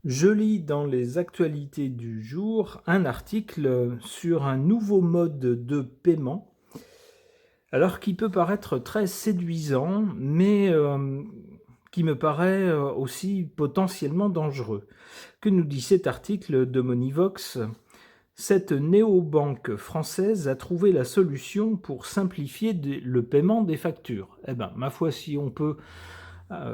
Je lis dans les actualités du jour un article sur un nouveau mode de paiement, alors qui peut paraître très séduisant, mais qui me paraît aussi potentiellement dangereux. Que nous dit cet article de Monivox? Cette néobanque française a trouvé la solution pour simplifier le paiement des factures. Eh bien, ma foi, si on peut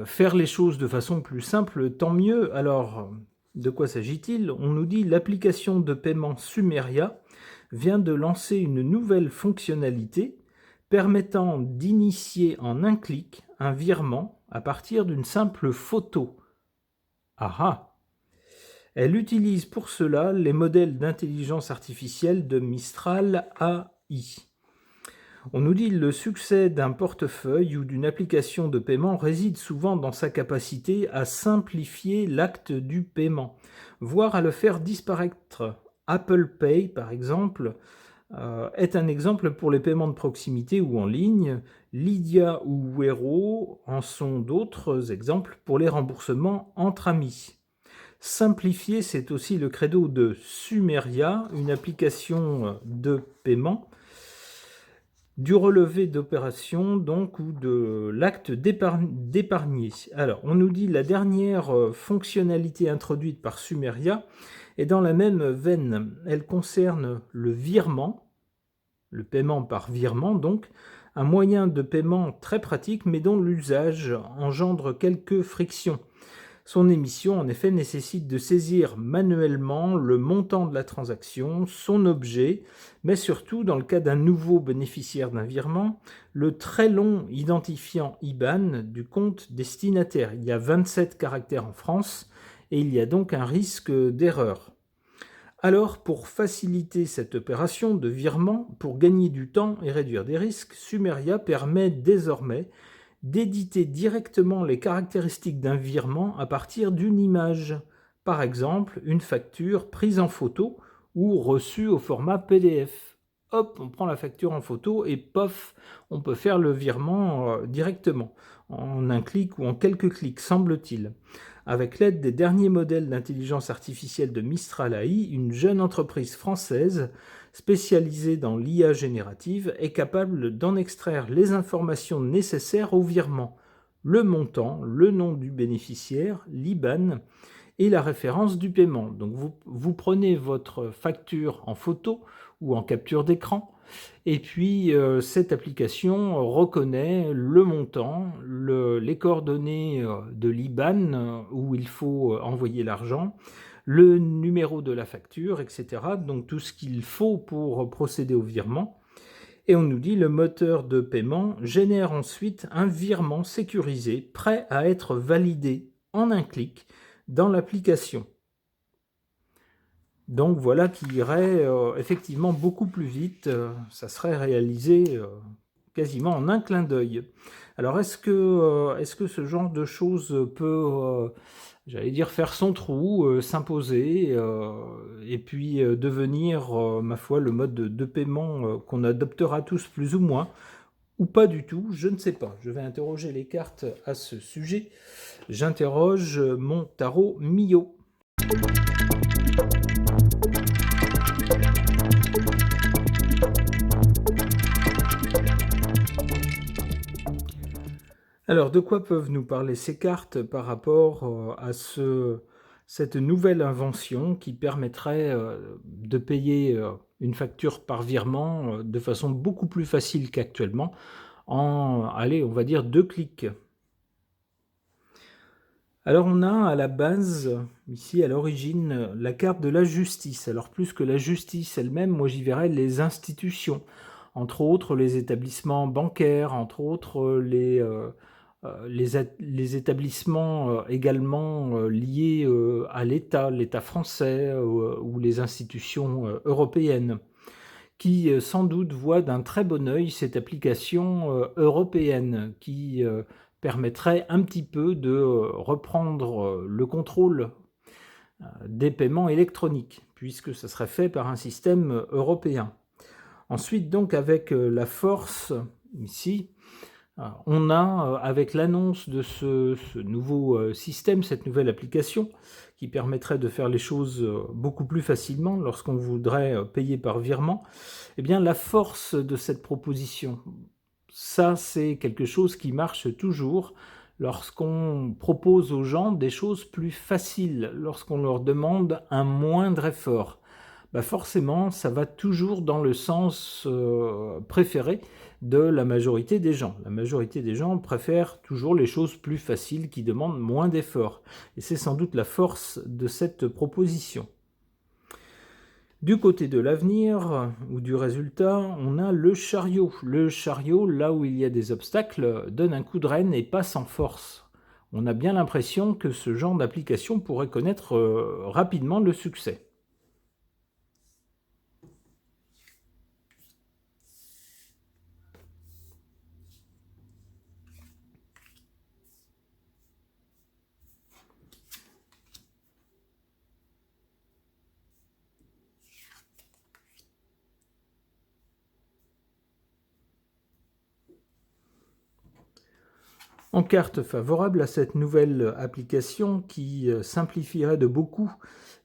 faire les choses de façon plus simple, tant mieux. Alors, de quoi s'agit-il? On nous dit l'application de paiement Sumeria vient de lancer une nouvelle fonctionnalité permettant d'initier en un clic un virement à partir d'une simple photo. Ah ah! Elle utilise pour cela les modèles d'intelligence artificielle de Mistral AI. On nous dit que le succès d'un portefeuille ou d'une application de paiement réside souvent dans sa capacité à simplifier l'acte du paiement, voire à le faire disparaître. Apple Pay, par exemple, est un exemple pour les paiements de proximité ou en ligne. Lydia ou Wero en sont d'autres exemples pour les remboursements entre amis. Simplifier, c'est aussi le credo de Sumeria, une application de paiement, du relevé d'opération donc ou de l'acte d'épargner. Alors, on nous dit la dernière fonctionnalité introduite par Sumeria est dans la même veine. Elle concerne le virement, le paiement par virement donc, un moyen de paiement très pratique mais dont l'usage engendre quelques frictions. Son émission, en effet, nécessite de saisir manuellement le montant de la transaction, son objet, mais surtout, dans le cas d'un nouveau bénéficiaire d'un virement, le très long identifiant IBAN du compte destinataire. Il y a 27 caractères en France et il y a donc un risque d'erreur. Alors, pour faciliter cette opération de virement, pour gagner du temps et réduire des risques, Sumeria permet désormais d'éditer directement les caractéristiques d'un virement à partir d'une image, par exemple une facture prise en photo ou reçue au format PDF. Hop, on prend la facture en photo et pof, on peut faire le virement directement, en un clic ou en quelques clics, semble-t-il. Avec l'aide des derniers modèles d'intelligence artificielle de Mistral AI, une jeune entreprise française spécialisée dans l'IA générative est capable d'en extraire les informations nécessaires au virement, le montant, le nom du bénéficiaire, l'IBAN et la référence du paiement. Donc vous prenez votre facture en photo ou en capture d'écran et puis cette application reconnaît le montant, les coordonnées de l'IBAN où il faut envoyer l'argent, le numéro de la facture, etc. Donc tout ce qu'il faut pour procéder au virement. Et on nous dit le moteur de paiement génère ensuite un virement sécurisé, prêt à être validé en un clic dans l'application. Donc voilà qui irait effectivement beaucoup plus vite, ça serait réalisé quasiment en un clin d'œil. Alors est-ce que ce genre de choses peut, j'allais dire, faire son trou, s'imposer, et puis devenir, ma foi, le mode de paiement qu'on adoptera tous plus ou moins, ou pas du tout, je ne sais pas. Je vais interroger les cartes à ce sujet. J'interroge mon tarot Mio. Alors, de quoi peuvent nous parler ces cartes par rapport à cette nouvelle invention qui permettrait de payer une facture par virement de façon beaucoup plus facile qu'actuellement en, allez, on va dire 2 clics. Alors on a à la base, ici à l'origine, la carte de la justice. Alors plus que la justice elle-même, moi j'y verrais les institutions, entre autres les établissements bancaires, entre autres les établissements également liés à l'État français ou les institutions européennes, qui sans doute voient d'un très bon œil cette application européenne qui permettrait un petit peu de reprendre le contrôle des paiements électroniques, puisque ça serait fait par un système européen. Ensuite, donc, avec la force, ici, On a, avec l'annonce de ce nouveau système, cette nouvelle application, qui permettrait de faire les choses beaucoup plus facilement lorsqu'on voudrait payer par virement, eh bien la force de cette proposition, ça c'est quelque chose qui marche toujours lorsqu'on propose aux gens des choses plus faciles, lorsqu'on leur demande un moindre effort. Bah forcément, ça va toujours dans le sens préféré de la majorité des gens. La majorité des gens préfèrent toujours les choses plus faciles qui demandent moins d'efforts. Et c'est sans doute la force de cette proposition. Du côté de l'avenir ou du résultat, on a le chariot. Le chariot, là où il y a des obstacles, donne un coup de rêne et passe en force. On a bien l'impression que ce genre d'application pourrait connaître rapidement le succès. En carte favorable à cette nouvelle application qui simplifierait de beaucoup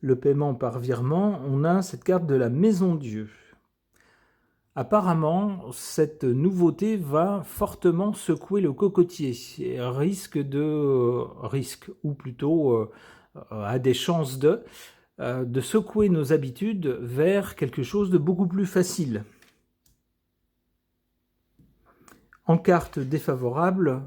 le paiement par virement, on a cette carte de la Maison Dieu. Apparemment, cette nouveauté va fortement secouer le cocotier, risque, ou plutôt a des chances de secouer nos habitudes vers quelque chose de beaucoup plus facile. En carte défavorable,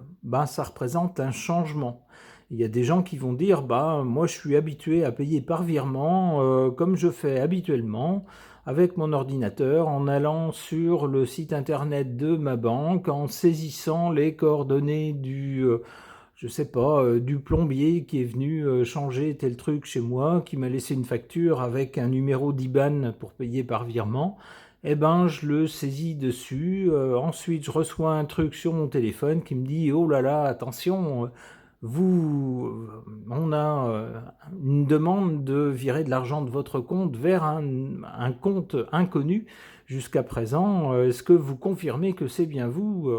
ça représente un changement. Il y a des gens qui vont dire moi je suis habitué à payer par virement comme je fais habituellement avec mon ordinateur en allant sur le site internet de ma banque, en saisissant les coordonnées du du plombier qui est venu changer tel truc chez moi, qui m'a laissé une facture avec un numéro d'IBAN pour payer par virement. Je le saisis dessus. Ensuite, je reçois un truc sur mon téléphone qui me dit « Oh là là, attention, on a une demande de virer de l'argent de votre compte vers un compte inconnu jusqu'à présent. Est-ce que vous confirmez que c'est bien vous ?»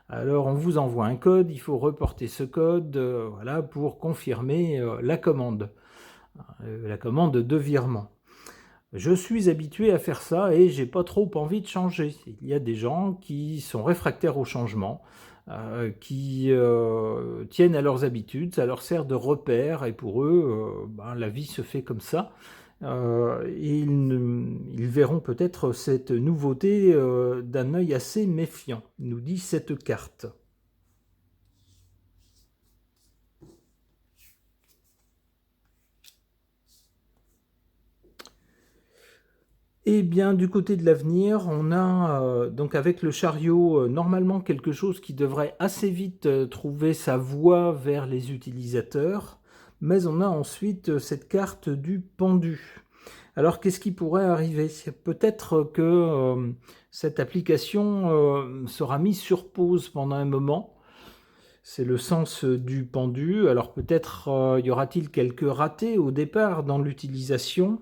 Alors, on vous envoie un code, il faut reporter ce code pour confirmer la commande de virement. Je suis habitué à faire ça et j'ai pas trop envie de changer. Il y a des gens qui sont réfractaires au changement, qui tiennent à leurs habitudes, ça leur sert de repère et pour eux, la vie se fait comme ça. Ils verront peut-être cette nouveauté d'un œil assez méfiant, nous dit cette carte. Eh bien, du côté de l'avenir, on a donc avec le chariot normalement quelque chose qui devrait assez vite trouver sa voie vers les utilisateurs, mais on a ensuite cette carte du pendu. Alors, qu'est-ce qui pourrait arriver? Peut-être que cette application sera mise sur pause pendant un moment. C'est le sens du pendu. Alors, peut-être y aura-t-il quelques ratés au départ dans l'utilisation.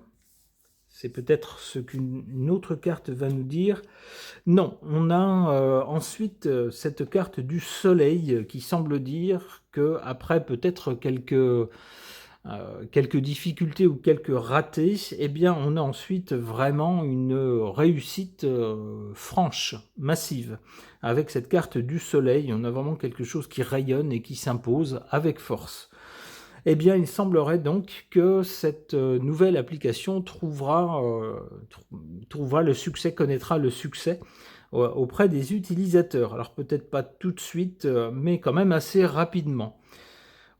C'est peut-être ce qu'une autre carte va nous dire. Non, on a ensuite cette carte du soleil qui semble dire qu'après peut-être quelques difficultés ou quelques ratés, on a ensuite vraiment une réussite franche, massive. Avec cette carte du soleil, on a vraiment quelque chose qui rayonne et qui s'impose avec force. Il semblerait donc que cette nouvelle application trouvera le succès, connaîtra le succès auprès des utilisateurs. Alors peut-être pas tout de suite, mais quand même assez rapidement.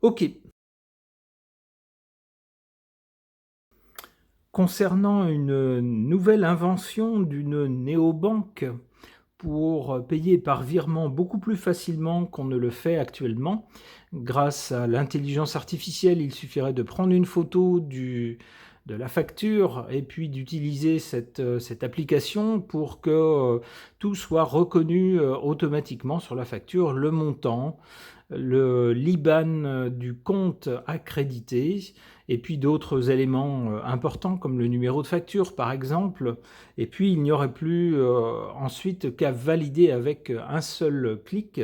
Ok. Concernant une nouvelle invention d'une néobanque pour payer par virement beaucoup plus facilement qu'on ne le fait actuellement, grâce à l'intelligence artificielle, il suffirait de prendre une photo de la facture et puis d'utiliser cette application pour que tout soit reconnu automatiquement sur la facture, le montant, l'IBAN du compte accrédité, et puis d'autres éléments importants comme le numéro de facture par exemple, et puis il n'y aurait plus ensuite qu'à valider avec un seul clic.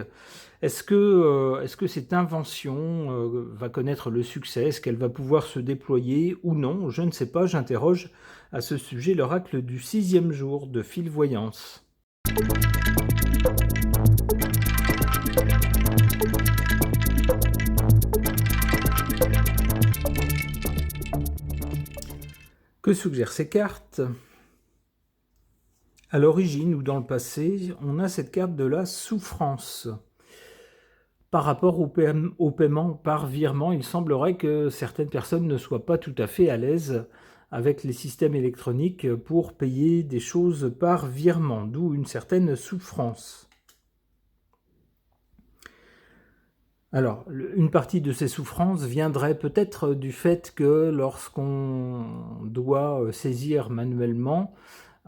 Est-ce que cette invention va connaître le succès? Est-ce qu'elle va pouvoir se déployer ou non? Je ne sais pas, j'interroge à ce sujet l'oracle du 6e jour de Fil-Voyance. Que suggèrent ces cartes? À l'origine ou dans le passé, on a cette carte de la souffrance. Par rapport au paiement par virement, il semblerait que certaines personnes ne soient pas tout à fait à l'aise avec les systèmes électroniques pour payer des choses par virement, d'où une certaine souffrance. Alors, une partie de ces souffrances viendrait peut-être du fait que lorsqu'on doit saisir manuellement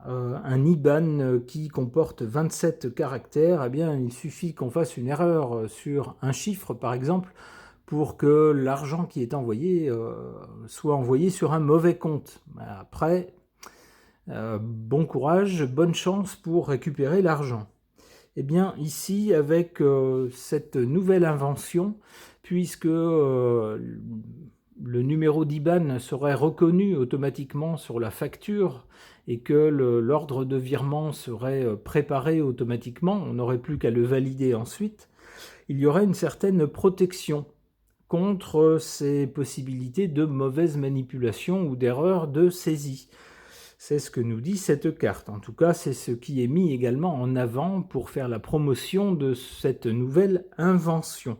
un IBAN qui comporte 27 caractères, eh bien, il suffit qu'on fasse une erreur sur un chiffre, par exemple, pour que l'argent qui est envoyé soit envoyé sur un mauvais compte. Après, bon courage, bonne chance pour récupérer l'argent. Eh bien, ici, avec cette nouvelle invention, puisque le numéro d'IBAN serait reconnu automatiquement sur la facture et que l'ordre de virement serait préparé automatiquement, on n'aurait plus qu'à le valider ensuite, il y aurait une certaine protection contre ces possibilités de mauvaise manipulation ou d'erreur de saisie. C'est ce que nous dit cette carte. En tout cas, c'est ce qui est mis également en avant pour faire la promotion de cette nouvelle invention.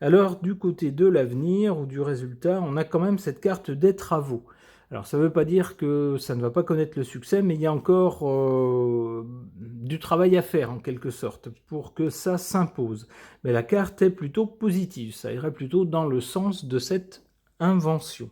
Alors, du côté de l'avenir ou du résultat, on a quand même cette carte des travaux. Alors, ça ne veut pas dire que ça ne va pas connaître le succès, mais il y a encore du travail à faire, en quelque sorte, pour que ça s'impose. Mais la carte est plutôt positive, ça irait plutôt dans le sens de cette invention.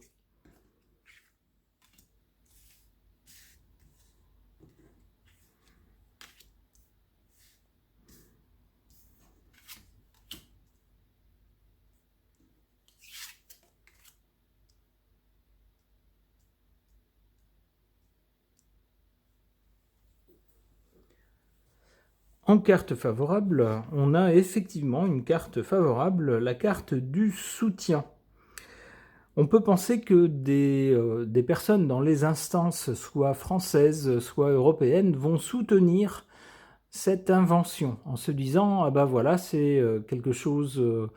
En carte favorable, on a effectivement une carte favorable, la carte du soutien. On peut penser que des personnes dans les instances, soit françaises, soit européennes, vont soutenir cette invention en se disant « Ah ben voilà, c'est quelque chose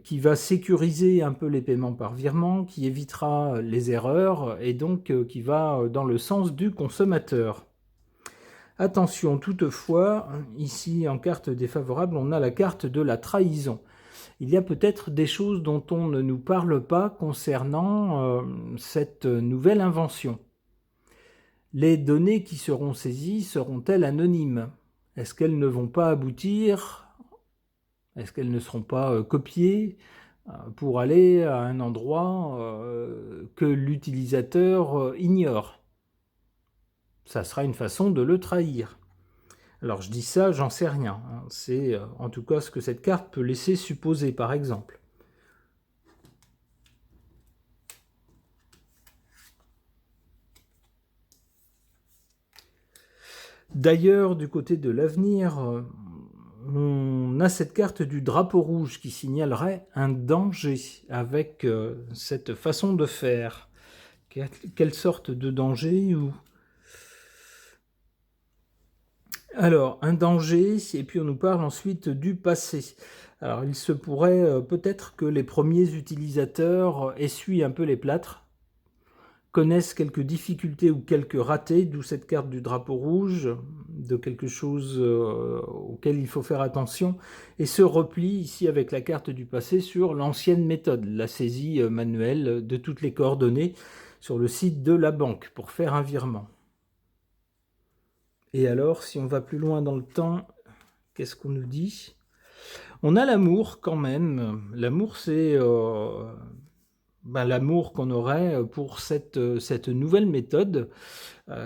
qui va sécuriser un peu les paiements par virement, qui évitera les erreurs et donc qui va dans le sens du consommateur ». Attention toutefois, ici en carte défavorable, on a la carte de la trahison. Il y a peut-être des choses dont on ne nous parle pas concernant cette nouvelle invention. Les données qui seront saisies seront-elles anonymes? Est-ce qu'elles ne vont pas aboutir? Est-ce qu'elles ne seront pas copiées pour aller à un endroit que l'utilisateur ignore? Ça sera une façon de le trahir. Alors je dis ça, j'en sais rien. C'est en tout cas ce que cette carte peut laisser supposer, par exemple. D'ailleurs, du côté de l'avenir, on a cette carte du drapeau rouge qui signalerait un danger avec cette façon de faire. Quelle sorte de danger ou... Alors, un danger, et puis on nous parle ensuite du passé. Alors, il se pourrait peut-être que les premiers utilisateurs essuient un peu les plâtres, connaissent quelques difficultés ou quelques ratés, d'où cette carte du drapeau rouge, de quelque chose auquel il faut faire attention, et se replient ici avec la carte du passé sur l'ancienne méthode, la saisie manuelle de toutes les coordonnées sur le site de la banque pour faire un virement. Et alors, si on va plus loin dans le temps, qu'est-ce qu'on nous dit? On a l'amour quand même. L'amour, c'est l'amour qu'on aurait pour cette nouvelle méthode,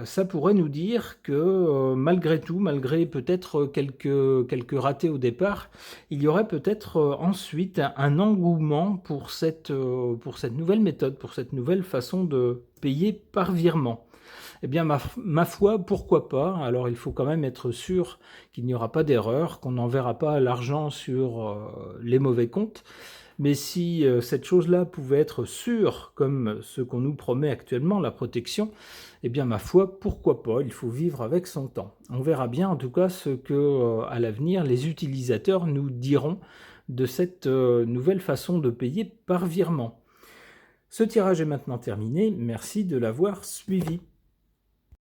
ça pourrait nous dire que malgré tout, malgré peut-être quelques ratés au départ, il y aurait peut-être ensuite un engouement pour cette nouvelle méthode, pour cette nouvelle façon de payer par virement. Eh bien, ma foi, pourquoi pas? Alors, il faut quand même être sûr qu'il n'y aura pas d'erreur, qu'on n'enverra pas l'argent sur les mauvais comptes. Mais si cette chose-là pouvait être sûre, comme ce qu'on nous promet actuellement, la protection, eh bien, ma foi, pourquoi pas? Il faut vivre avec son temps. On verra bien, en tout cas, ce que, à l'avenir, les utilisateurs nous diront de cette nouvelle façon de payer par virement. Ce tirage est maintenant terminé. Merci de l'avoir suivi.